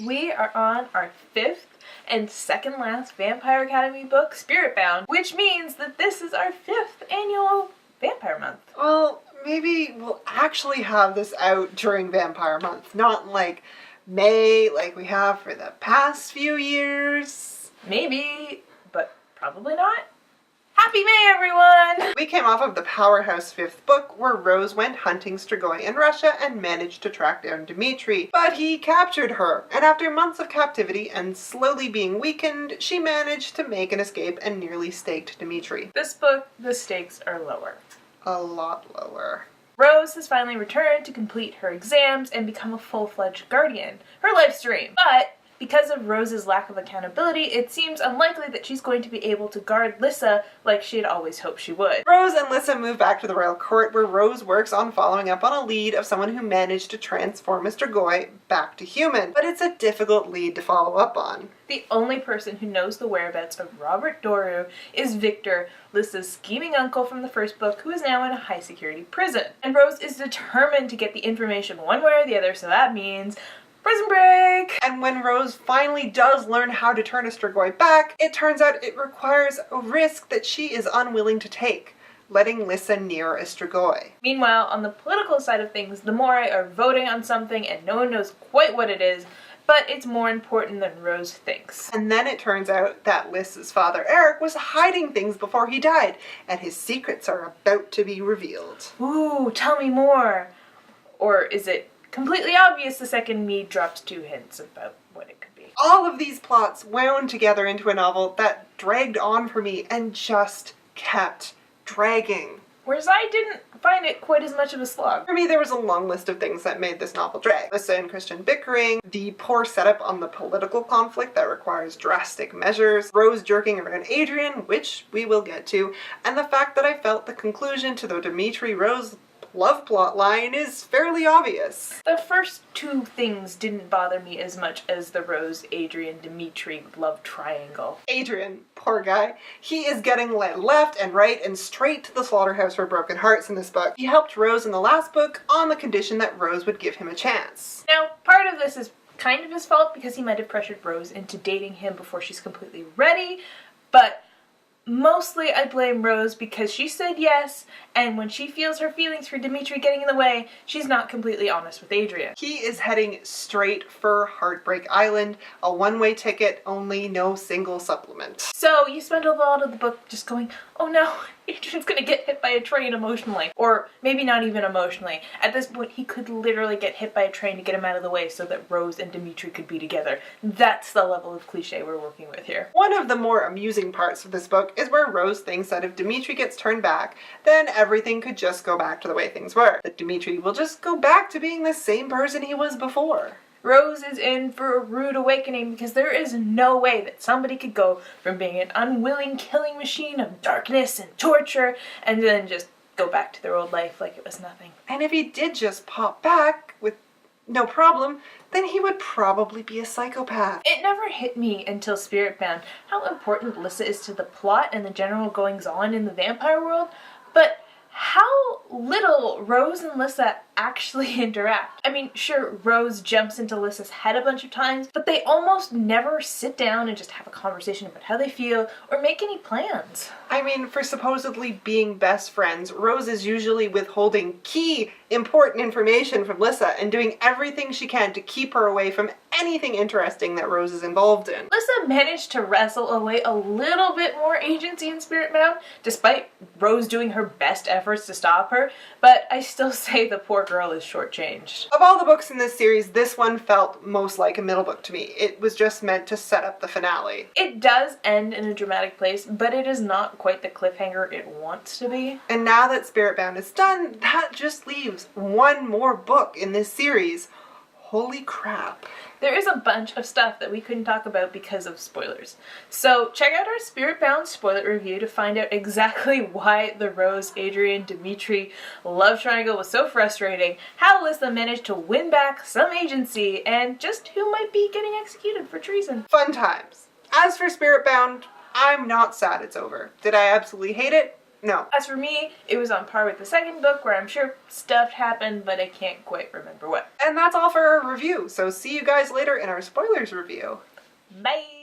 We are on our 5th and second last Vampire Academy book, Spiritbound, which means that this is our 5th annual Vampire Month. Well, maybe we'll actually have this out during Vampire Month, not like May like we have for the past few years. Maybe, but probably not. Happy May, everyone! We came off of the powerhouse 5th book where Rose went hunting Strigoi in Russia and managed to track down Dmitri. But he captured her, and after months of captivity and slowly being weakened, she managed to make an escape and nearly staked Dmitri. This book, the stakes are lower. A lot lower. Rose has finally returned to complete her exams and become a full-fledged guardian, her life's dream. But because of Rose's lack of accountability, it seems unlikely that she's going to be able to guard Lissa like she had always hoped she would. Rose and Lissa move back to the royal court where Rose works on following up on a lead of someone who managed to transform Mr. Goy back to human. But it's a difficult lead to follow up on. The only person who knows the whereabouts of Robert Doru is Victor, Lissa's scheming uncle from the first book, who is now in a high-security prison. And Rose is determined to get the information one way or the other, so that means prison break! And when Rose finally does learn how to turn a Strigoi back, it turns out it requires a risk that she is unwilling to take, letting Lissa near a Strigoi. Meanwhile, on the political side of things, the Morai are voting on something and no one knows quite what it is, but it's more important than Rose thinks. And then it turns out that Lissa's father, Eric, was hiding things before he died, and his secrets are about to be revealed. Ooh, tell me more! Or is it completely obvious the second Mead drops 2 hints about what it could be? All of these plots wound together into a novel that dragged on for me and just kept dragging. Whereas I didn't find it quite as much of a slog. For me, there was a long list of things that made this novel drag. Lissa and Christian bickering, the poor setup on the political conflict that requires drastic measures, Rose jerking around Adrian, which we will get to, and the fact that I felt the conclusion to the Dmitri-Rose love plot line is fairly obvious. The first 2 things didn't bother me as much as the Rose-Adrian-Dmitri love triangle. Adrian, poor guy, he is getting led left and right and straight to the slaughterhouse for broken hearts in this book. He helped Rose in the last book on the condition that Rose would give him a chance. Now, part of this is kind of his fault because he might have pressured Rose into dating him before she's completely ready, but mostly I blame Rose because she said yes, and when she feels her feelings for Dmitri getting in the way, she's not completely honest with Adrian. He is heading straight for Heartbreak Island, a one-way ticket, only no single supplement. So you spend a lot of the book just going, oh no, Adrian's gonna get hit by a train emotionally. Or maybe not even emotionally. At this point, he could literally get hit by a train to get him out of the way so that Rose and Dmitri could be together. That's the level of cliche we're working with here. One of the more amusing parts of this book is where Rose thinks that if Dmitri gets turned back, then everything could just go back to the way things were. That Dmitri will just go back to being the same person he was before. Rose is in for a rude awakening because there is no way that somebody could go from being an unwilling killing machine of darkness and torture and then just go back to their old life like it was nothing. And if he did just pop back with no problem, then he would probably be a psychopath. It never hit me until Spiritbound how important Lissa is to the plot and the general goings-on in the vampire world, but how little Rose and Lissa actually interact. I mean, sure, Rose jumps into Lissa's head a bunch of times, but they almost never sit down and just have a conversation about how they feel or make any plans. I mean, for supposedly being best friends, Rose is usually withholding key, important information from Lissa and doing everything she can to keep her away from anything interesting that Rose is involved in. Lissa managed to wrestle away a little bit more agency in Spiritbound, despite Rose doing her best efforts to stop her, but I still say the poor girl is shortchanged. Of all the books in this series, this one felt most like a middle book to me. It was just meant to set up the finale. It does end in a dramatic place, but it is not quite the cliffhanger it wants to be. And now that Spiritbound is done, that just leaves one more book in this series. Holy crap. There is a bunch of stuff that we couldn't talk about because of spoilers. So check out our Spiritbound spoiler review to find out exactly why the Rose, Adrian, Dmitri love triangle was so frustrating, how Lissa managed to win back some agency, and just who might be getting executed for treason. Fun times. As for Spiritbound, I'm not sad it's over. Did I absolutely hate it? No. As for me, it was on par with the second book, where I'm sure stuff happened, but I can't quite remember what. And that's all for our review, so see you guys later in our spoilers review. Bye!